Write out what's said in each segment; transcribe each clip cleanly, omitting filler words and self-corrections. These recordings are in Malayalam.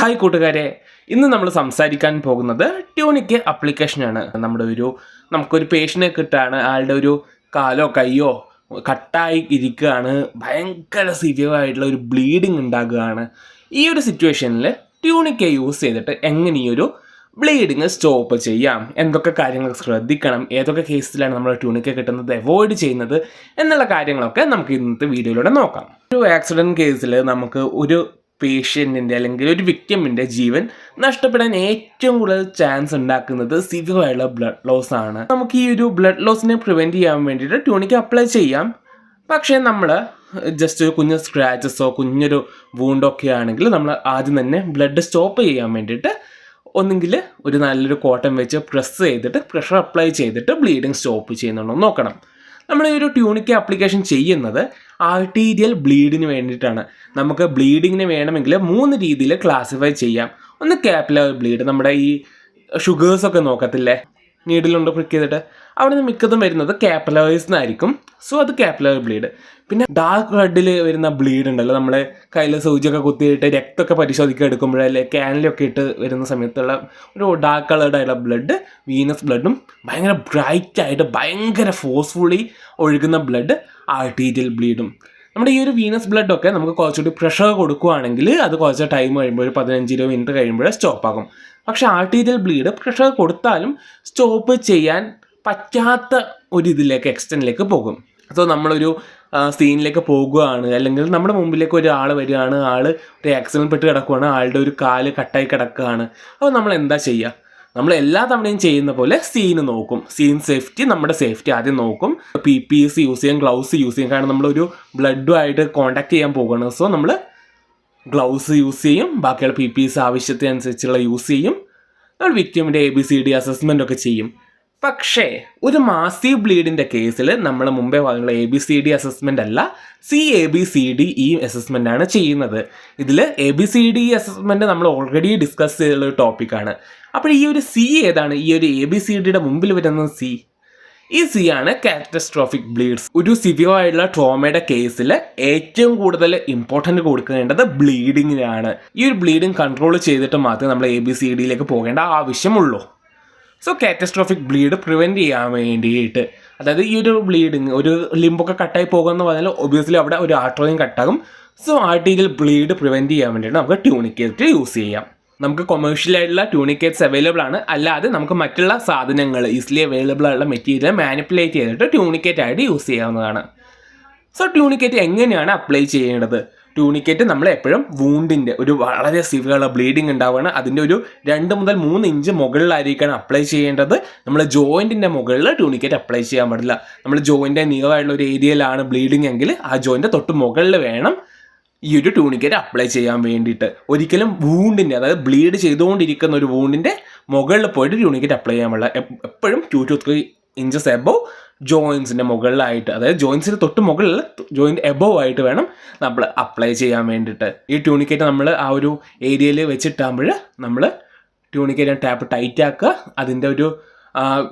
ഹായ് കൂട്ടുകാരെ, ഇന്ന് നമ്മൾ സംസാരിക്കാൻ പോകുന്നത് ട്യൂണിക് ആപ്ലിക്കേഷനാണ്. നമുക്കൊരു പേഷ്യനെ കിട്ടുകയാണ്, ആളുടെ ഒരു കാലോ കയ്യോ കട്ടായി ഇരിക്കുകയാണ്, ഭയങ്കര സിവിയറായിട്ടുള്ള ഒരു ബ്ലീഡിങ് ഉണ്ടാകുകയാണ്. ഈ ഒരു സിറ്റുവേഷനിൽ ട്യൂണിക് യൂസ് ചെയ്തിട്ട് എങ്ങനെ ഈ ഒരു ബ്ലീഡിങ് സ്റ്റോപ്പ് ചെയ്യാം, എന്തൊക്കെ കാര്യങ്ങൾ ശ്രദ്ധിക്കണം, ഏതൊക്കെ കേസിലാണ് നമ്മൾ ട്യൂണിക് കിട്ടുന്നത് അവോയ്ഡ് ചെയ്യുന്നത് എന്നുള്ള കാര്യങ്ങളൊക്കെ നമുക്ക് ഇന്നത്തെ വീഡിയോയിലൂടെ നോക്കാം. ഒരു ആക്സിഡൻറ്റ് കേസിൽ നമുക്ക് ഒരു പേഷ്യൻറ്റിൻ്റെ അല്ലെങ്കിൽ ഒരു വിക്ടിമിൻ്റെ ജീവൻ നഷ്ടപ്പെടാൻ ഏറ്റവും കൂടുതൽ ചാൻസ് ഉണ്ടാക്കുന്നത് സിവിയറായുള്ള ബ്ലഡ് ലോസ് ആണ്. നമുക്ക് ഈ ഒരു ബ്ലഡ് ലോസിനെ പ്രിവെൻറ്റ് ചെയ്യാൻ വേണ്ടിയിട്ട് ട്യൂണിക് അപ്ലൈ ചെയ്യാം. പക്ഷേ നമ്മൾ ജസ്റ്റ് ഒരു കുഞ്ഞു സ്ക്രാച്ചസോ കുഞ്ഞൊരു വൂണ്ടൊക്കെ ആണെങ്കിൽ നമ്മൾ ആദ്യം തന്നെ ബ്ലഡ് സ്റ്റോപ്പ് ചെയ്യാൻ വേണ്ടിയിട്ട് ഒന്നുകിൽ ഒരു നല്ലൊരു കോട്ടൺ വെച്ച് പ്രസ് ചെയ്തിട്ട് പ്രഷർ അപ്ലൈ ചെയ്തിട്ട് ബ്ലീഡിങ് സ്റ്റോപ്പ് ചെയ്യുന്നുണ്ടോ നോക്കണം. നമ്മൾ ഈ ഒരു ട്യൂണിക് ആപ്ലിക്കേഷൻ ചെയ്യുന്നത് ആർട്ടീരിയൽ ബ്ലീഡിന് വേണ്ടിയിട്ടാണ്. നമുക്ക് ബ്ലീഡിങ്ങിന് വേണമെങ്കിൽ 3 രീതിയിൽ ക്ലാസിഫൈ ചെയ്യാം. ഒന്ന് കാപ്പിലറി ബ്ലീഡ്, നമ്മുടെ ഈ ഷുഗേഴ്സൊക്കെ നോക്കത്തില്ലേ, നീഡിലുണ്ട് പ്രിക്ക് ചെയ്തിട്ട് അവിടെ നിന്ന് മിക്കതും വരുന്നത് കാപ്പിലറീസ് എന്നായിരിക്കും. സോ അത് കാപ്പിലറി ബ്ലീഡ്. പിന്നെ ഡാർക്ക് റെഡിൽ വരുന്ന ബ്ലീഡ് ഉണ്ടല്ലോ, നമ്മൾ കയ്യിൽ സൂചിയൊക്കെ കുത്തിയിട്ട് രക്തമൊക്കെ പരിശോധിക്കാൻ എടുക്കുമ്പോഴല്ലേ ക്യാനിലൊക്കെ ഇട്ട് വരുന്ന സമയത്തുള്ള ഒരു ഡാർക്ക് കളേർഡായിട്ടുള്ള ബ്ലഡ്, വീനസ് ബ്ലഡും ഭയങ്കര ബ്രൈറ്റായിട്ട് ഭയങ്കര ഫോഴ്സ്ഫുള്ളി ഒഴുകുന്ന ബ്ലഡ് ആർട്ടീരിയൽ ബ്ലീഡും. നമ്മുടെ ഈ ഒരു വീനസ് ബ്ലഡൊക്കെ നമുക്ക് കുറച്ചുകൂടി പ്രഷർ കൊടുക്കുകയാണെങ്കിൽ അത് കുറച്ച് ടൈം കഴിയുമ്പോൾ ഒരു 15-20 മിനിറ്റ് കഴിയുമ്പോൾ സ്റ്റോപ്പാകും. പക്ഷേ ആർട്ടീരിയൽ ബ്ലീഡ് പ്രഷർ കൊടുത്താലും സ്റ്റോപ്പ് ചെയ്യാൻ പറ്റാത്ത ഒരു ഇതിലേക്ക് എക്സ്റ്റെൻറ്റിലേക്ക് പോകും. സോ നമ്മളൊരു സീനിലേക്ക് പോകുകയാണ്, അല്ലെങ്കിൽ നമ്മുടെ മുമ്പിലേക്ക് ഒരാൾ വരികയാണ്, ആൾ ഒരു ആക്സിഡൻറ്റ് പെട്ട് കിടക്കുകയാണ്, ആളുടെ ഒരു കാല് കട്ടായി കിടക്കുകയാണ്. അപ്പോൾ നമ്മൾ എന്താ ചെയ്യുക? നമ്മൾ എല്ലാ തവണയും ചെയ്യുന്ന പോലെ സീന് നോക്കും. സീൻ സേഫ്റ്റി, നമ്മുടെ സേഫ്റ്റി ആദ്യം നോക്കും. PPEs യൂസ് ചെയ്യും, ഗ്ലൗസ് യൂസ് ചെയ്യും. കാരണം നമ്മളൊരു ബ്ലഡുമായിട്ട് കോൺടാക്ട് ചെയ്യാൻ പോകുകയാണ്. സോ നമ്മൾ ഗ്ലൗസ് യൂസ് ചെയ്യും, ബാക്കിയുള്ള PPEs ആവശ്യത്തിനനുസരിച്ചുള്ള യൂസ് ചെയ്യും. നമ്മൾ വിക്ടിമിൻ്റെ ABCD അസസ്മെൻ്റ് ഒക്കെ ചെയ്യും. പക്ഷേ ഒരു മാസീവ് ബ്ലീഡിൻ്റെ കേസിൽ നമ്മൾ മുമ്പേ പറഞ്ഞുള്ള ABCD അസസ്മെൻ്റ് അല്ല, CABCDE അസസ്മെൻ്റാണ് ചെയ്യുന്നത്. ഇതിൽ ABCD അസസ്മെൻ്റ് നമ്മൾ ഓൾറെഡി ഡിസ്കസ് ചെയ്തുള്ള ഒരു ടോപ്പിക്കാണ്. അപ്പോൾ ഈ ഒരു C ഏതാണ്? ഈ ഒരു ABCDയുടെ മുമ്പിൽ വരുന്ന C, ഈ C ആണ് കാറ്റസ്ട്രോഫിക് ബ്ലീഡ്സ്. ഒരു സിവിയർ ആയിട്ടുള്ള ട്രോമയുടെ കേസിൽ ഏറ്റവും കൂടുതൽ ഇമ്പോർട്ടൻറ്റ് കൊടുക്കേണ്ടത് ബ്ലീഡിങ്ങിനാണ്. ഈ ഒരു ബ്ലീഡിങ് കൺട്രോൾ ചെയ്തിട്ട് മാത്രമേ നമ്മൾ ABCDയിലേക്ക് പോകേണ്ട ആവശ്യമുള്ളൂ. സോ കാറ്റസ്ട്രോഫിക് ബ്ലീഡ് പ്രിവെൻറ്റ് ചെയ്യാൻ വേണ്ടിയിട്ട്, അതായത് ഈ ഒരു ബ്ലീഡിങ്, ഒരു ലിംബൊക്കെ കട്ടായി പോകുമെന്ന് പറഞ്ഞാൽ ഒബ്വിയസ്ലി അവിടെ ഒരു ആർട്ടറിയും കട്ടാകും. സോ ആർട്ടീരിയൽ ബ്ലീഡ് പ്രിവെൻറ്റ് ചെയ്യാൻ വേണ്ടിയിട്ട് നമുക്ക് ട്യൂണിക്കേറ്റ് യൂസ് ചെയ്യാം. നമുക്ക് കൊമേഴ്ഷ്യലായിട്ടുള്ള ട്യൂണിക്കേറ്റ്സ് അവൈലബിൾ ആണ്. അല്ലാതെ നമുക്ക് മറ്റുള്ള സാധനങ്ങൾ, ഈസിലി അവൈലബിൾ ആയിട്ടുള്ള മെറ്റീരിയൽ മാനിപ്പുലേറ്റ് ചെയ്തിട്ട് ട്യൂണിക്കേറ്റ് ആയിട്ട് യൂസ് ചെയ്യാവുന്നതാണ്. സോ ട്യൂണിക്കേറ്റ് എങ്ങനെയാണ് അപ്ലൈ ചെയ്യേണ്ടത്? ട്യൂണിക്കേറ്റ് നമ്മൾ എപ്പോഴും വൂണ്ടിൻ്റെ ഒരു വളരെ സിവിയർ ബ്ലീഡിങ് ഉണ്ടാവുകയാണ്, അതിൻ്റെ ഒരു 2 മുതൽ 3 ഇഞ്ച് മുകളിലായിരിക്കണം അപ്ലൈ ചെയ്യേണ്ടത്. നമ്മൾ ജോയിൻറ്റിൻ്റെ മുകളിൽ ട്യൂണിക്കേറ്റ് അപ്ലൈ ചെയ്യാൻ പാടില്ല. നമ്മൾ ജോയിൻ്റെ നിയർ ആയിട്ടുള്ള ഒരു ഏരിയയിലാണ് ബ്ലീഡിങ് എങ്കിൽ ആ ജോയിൻ്റെ തൊട്ട് മുകളിൽ വേണം ഈ ഒരു ട്യൂണിക്കേറ്റ് അപ്ലൈ ചെയ്യാൻ വേണ്ടിയിട്ട്. ഒരിക്കലും വൂണ്ടിൻ്റെ, അതായത് ബ്ലീഡ് ചെയ്തുകൊണ്ടിരിക്കുന്ന ഒരു വൂണ്ടിൻ്റെ മുകളിൽ പോയിട്ട് ട്യൂണിക്കേറ്റ് അപ്ലൈ ചെയ്യാൻ പാടില്ല. എപ്പോഴും 2 to 3 ഇഞ്ചസ് എബവ് ജോയിൻസിൻ്റെ മുകളിലായിട്ട്, അതായത് ജോയിൻസിന് തൊട്ട് മുകളിൽ ജോയിൻറ്റ് എബവ് ആയിട്ട് വേണം നമ്മൾ അപ്ലൈ ചെയ്യാൻ വേണ്ടിയിട്ട്. ഈ ട്യൂണിക്കേറ്റ് നമ്മൾ ആ ഒരു ഏരിയയിൽ വെച്ചിട്ടാകുമ്പോൾ നമ്മൾ ട്യൂണിക്കേറ്റ് ടാപ്പ് ടൈറ്റ് ആക്കുക. അതിൻ്റെ ഒരു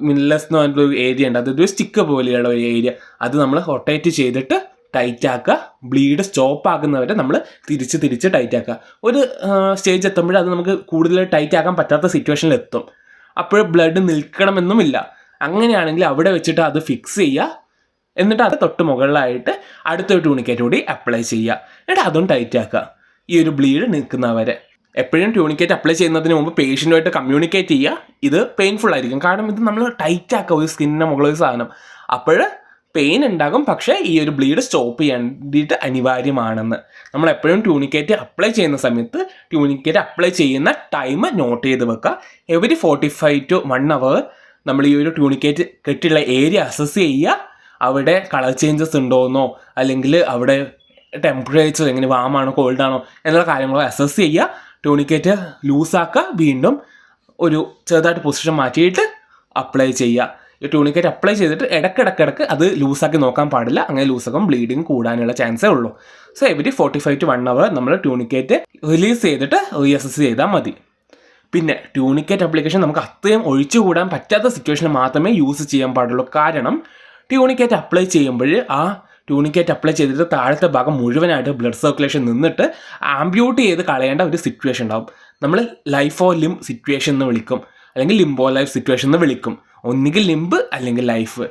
മില്ലസ് എന്ന് പറഞ്ഞൊരു ഏരിയ ഉണ്ട്, അതൊരു സ്റ്റിക്ക് പോലെയുള്ള ഒരു ഏരിയ, അത് നമ്മൾ റൊട്ടേറ്റ് ചെയ്തിട്ട് ടൈറ്റ് ആക്കുക. ബ്ലീഡ് സ്റ്റോപ്പ് ആക്കുന്നവരെ നമ്മൾ തിരിച്ച് ടൈറ്റ് ആക്കുക. ഒരു സ്റ്റേജ് എത്തുമ്പോൾ അത് നമുക്ക് കൂടുതൽ ടൈറ്റ് ആക്കാൻ പറ്റാത്ത സിറ്റുവേഷനിൽ എത്തും. അപ്പോൾ ബ്ലഡ് നിൽക്കണമെന്നുമില്ല. അങ്ങനെയാണെങ്കിൽ അവിടെ വെച്ചിട്ട് അത് ഫിക്സ് ചെയ്യുക. എന്നിട്ട് അത് തൊട്ട് മുകളിലായിട്ട് അടുത്തൊരു ട്യൂണിക്കേറ്റ് കൂടി അപ്ലൈ ചെയ്യുക. എന്നിട്ട് അതും ടൈറ്റ് ആക്കുക ഈ ഒരു ബ്ലീഡ് നിൽക്കുന്നവരെ. എപ്പോഴും ട്യൂണിക്കേറ്റ് അപ്ലൈ ചെയ്യുന്നതിന് മുമ്പ് പേഷ്യൻറ്റുമായിട്ട് കമ്മ്യൂണിക്കേറ്റ് ചെയ്യുക. ഇത് പെയിൻഫുൾ ആയിരിക്കും, കാരണം ഇത് നമ്മൾ ടൈറ്റ് ആക്കുക ഒരു സ്കിന്നിൻ്റെ മുകളിൽ സാധനം. അപ്പോൾ പെയിൻ ഉണ്ടാകും, പക്ഷേ ഈ ഒരു ബ്ലീഡ് സ്റ്റോപ്പ് ചെയ്യാൻ വേണ്ടിയിട്ട് അനിവാര്യമാണെന്ന്. നമ്മൾ എപ്പോഴും ട്യൂണിക്കേറ്റ് അപ്ലൈ ചെയ്യുന്ന സമയത്ത് ട്യൂണിക്കേറ്റ് അപ്ലൈ ചെയ്യുന്ന ടൈം നോട്ട് ചെയ്ത് വെക്കുക. എവരി 45 to 1 hour നമ്മൾ ഈ ഒരു ട്യൂണിക്കേറ്റ് കെട്ടിയുള്ള ഏരിയ അസസ് ചെയ്യുക. അവിടെ കളർ ചേഞ്ചസ് ഉണ്ടോയെന്നോ, അല്ലെങ്കിൽ അവിടെ ടെമ്പറേച്ചർ എങ്ങനെ വാമാണോ കോൾഡാണോ എന്നുള്ള കാര്യങ്ങളോ അസസ് ചെയ്യുക. ട്യൂണിക്കേറ്റ് ലൂസാക്കുക, വീണ്ടും ഒരു ചെറുതായിട്ട് പൊസിഷൻ മാറ്റിയിട്ട് അപ്ലൈ ചെയ്യുക. ഈ ട്യൂണിക്കേറ്റ് അപ്ലൈ ചെയ്തിട്ട് ഇടയ്ക്കിടയ്ക്ക് അത് ലൂസാക്കി നോക്കാൻ പാടില്ല. അങ്ങനെ ലൂസാക്കും ബ്ലീഡിങ് കൂടാനുള്ള ചാൻസേ ഉള്ളൂ. സോ എവരി 45 to 1 hour നമ്മൾ ട്യൂണിക്കേറ്റ് റിലീസ് ചെയ്തിട്ട് റീഅസസ് ചെയ്താൽ മതി. പിന്നെ ട്യൂണിക്കേറ്റ് ആപ്ലിക്കേഷൻ നമുക്ക് അത്രയും ഒഴിച്ചുകൂടാൻ പറ്റാത്ത സിറ്റുവേഷനിൽ മാത്രമേ യൂസ് ചെയ്യാൻ പാടുള്ളൂ. കാരണം ട്യൂണിക്കേറ്റ് അപ്ലൈ ചെയ്യുമ്പോൾ ആ ട്യൂണിക്കേറ്റ് അപ്ലൈ ചെയ്തിട്ട് താഴത്തെ ഭാഗം മുഴുവനായിട്ട് ബ്ലഡ് സർക്കുലേഷൻ നിന്നിട്ട് ആംബ്യൂട്ട് ചെയ്ത് കളയേണ്ട ഒരു സിറ്റുവേഷൻ ഉണ്ടാകും. നമ്മൾ ലൈഫ് ഓർ ലിം സിറ്റുവേഷൻ എന്ന് വിളിക്കും, അല്ലെങ്കിൽ ലിംബോ ലൈഫ് സിറ്റുവേഷൻ എന്ന് വിളിക്കും. ഒന്നുകിൽ ലിംബ് അല്ലെങ്കിൽ ലൈഫ്.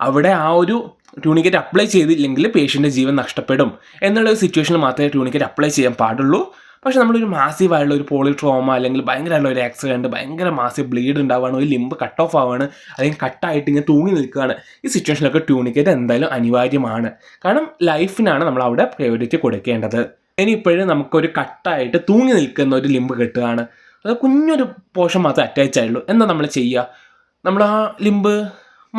അവിടെ ആ ഒരു ട്യൂണിക്കറ്റ് അപ്ലൈ ചെയ്തില്ലെങ്കിൽ പേഷ്യൻ്റെ ജീവൻ നഷ്ടപ്പെടും എന്നുള്ള ഒരു സിറ്റുവേഷനിൽ മാത്രമേ ട്യൂണിക്കറ്റ് അപ്ലൈ ചെയ്യാൻ പാടുള്ളൂ. പക്ഷേ നമ്മളൊരു മാസീവായുള്ള ഒരു പോളി ട്രോമ അല്ലെങ്കിൽ ഭയങ്കരമായിട്ടുള്ള ഒരു ആക്സിഡൻറ്റ്, ഭയങ്കര മാസീവ് ബ്ലീഡ് ഉണ്ടാവുകയാണ്, ഒരു ലിംബ് കട്ട് ഓഫ് ആവുകയാണ്, അല്ലെങ്കിൽ കട്ടായിട്ട് ഇങ്ങനെ തൂങ്ങി നിൽക്കുകയാണ്, ഈ സിറ്റുവേഷനിലൊക്കെ ട്യൂണിക്കറ്റ് എന്തായാലും അനിവാര്യമാണ്. കാരണം ലൈഫിനാണ് നമ്മൾ അവിടെ പ്രയോറിറ്റി കൊടുക്കേണ്ടത്. ഇനി ഇപ്പോഴും നമുക്കൊരു കട്ടായിട്ട് തൂങ്ങി നിൽക്കുന്ന ഒരു ലിംബ് കിട്ടുകയാണ്, അത് കുഞ്ഞൊരു പോർഷൻ മാത്രമേ അറ്റാച്ച് ആയുള്ളൂ. എന്താ നമ്മൾ ചെയ്യുക? നമ്മൾ ആ ലിംബ്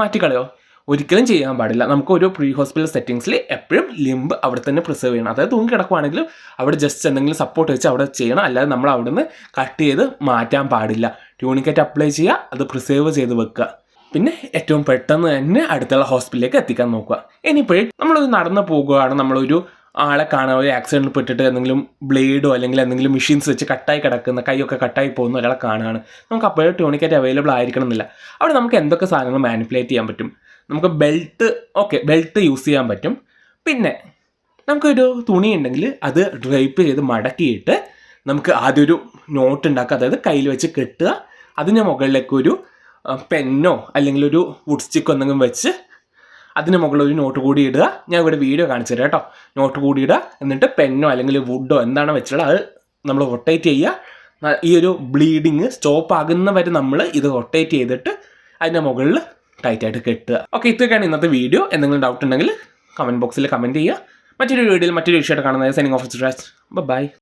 മാറ്റിക്കളയോ? ഒരിക്കലും ചെയ്യാൻ പാടില്ല. നമുക്ക് ഒരു പ്രീ ഹോസ്പിറ്റൽ സെറ്റിങ്സിൽ എപ്പോഴും ലിംബ് അവിടെ തന്നെ പ്രിസർവ് ചെയ്യണം. അതായത് തൂങ്ങി കിടക്കുവാണെങ്കിലും അവിടെ ജസ്റ്റ് എന്തെങ്കിലും സപ്പോർട്ട് വെച്ച് അവിടെ ചെയ്യണം. അല്ലാതെ നമ്മൾ അവിടെ നിന്ന് കട്ട് ചെയ്ത് മാറ്റാൻ പാടില്ല. ട്യൂണിക്കറ്റ് അപ്ലൈ ചെയ്യുക, അത് പ്രിസർവ് ചെയ്ത് വെക്കുക. പിന്നെ ഏറ്റവും പെട്ടെന്ന് തന്നെ അടുത്തുള്ള ഹോസ്പിറ്റലിലേക്ക് എത്തിക്കാൻ നോക്കുക. ഇനിയിപ്പോഴും നമ്മളൊരു നടന്നു പോകുകയാണ്, നമ്മളൊരു ആളെ കാണാൻ, ഒരു ആക്സിഡൻറ്റിൽ പെട്ടിട്ട് എന്തെങ്കിലും ബ്ലേഡോ അല്ലെങ്കിൽ എന്തെങ്കിലും മെഷീൻസ് വെച്ച് കട്ടായി കിടക്കുന്ന, കൈയൊക്കെ കട്ടായി പോകുന്ന ഒരാളെ കാണുകയാണ്. നമുക്ക് അപ്പോഴും ട്യൂണിക്കറ്റ് അവൈലബിൾ ആയിരിക്കണം എന്നില്ല. അവിടെ നമുക്ക് എന്തൊക്കെ സാധനങ്ങൾ മാനിപ്പുലേറ്റ് ചെയ്യാൻ പറ്റും? നമുക്ക് ബെൽറ്റ് യൂസ് ചെയ്യാൻ പറ്റും. പിന്നെ നമുക്കൊരു തുണി ഉണ്ടെങ്കിൽ അത് ഡ്രൈപ്പ് ചെയ്ത് മടക്കിയിട്ട് നമുക്ക് ആദ്യം ഒരു നോട്ട് ഉണ്ടാക്കുക, അതായത് കയ്യിൽ വെച്ച് കെട്ടുക. അതിന് മുകളിലേക്ക് ഒരു പെന്നോ അല്ലെങ്കിൽ ഒരു വുഡ് സ്റ്റിക്കോ എന്തെങ്കിലും വെച്ച് അതിന് മുകളിൽ ഒരു നോട്ട് കൂടി ഇടുക. ഞാൻ ഇവിടെ വീഡിയോ കാണിച്ചു തരാം കേട്ടോ. നോട്ട് കൂടി ഇടുക, എന്നിട്ട് പെന്നോ അല്ലെങ്കിൽ വുഡോ എന്താണ് വെച്ചുള്ളത് അത് നമ്മൾ റൊട്ടേറ്റ് ചെയ്യുക. ഈ ഒരു ബ്ലീഡിങ് സ്റ്റോപ്പ് ആകുന്നവരെ നമ്മൾ ഇത് റൊട്ടേറ്റ് ചെയ്തിട്ട് അതിൻ്റെ മുകളിൽ ടൈറ്റായിട്ട് കെട്ടുക. ഓക്കെ, ഇതൊക്കെയാണ് ഇന്നത്തെ വീഡിയോ. എന്തെങ്കിലും ഡൗട്ട് ഉണ്ടെങ്കിൽ കമൻറ്റ് ബോക്സിൽ കമൻറ്റ് ചെയ്യുക. മറ്റൊരു വീഡിയോയിൽ മറ്റൊരു വിഷയമായിട്ട് കാണുന്നത്. Signing off. ബൈ.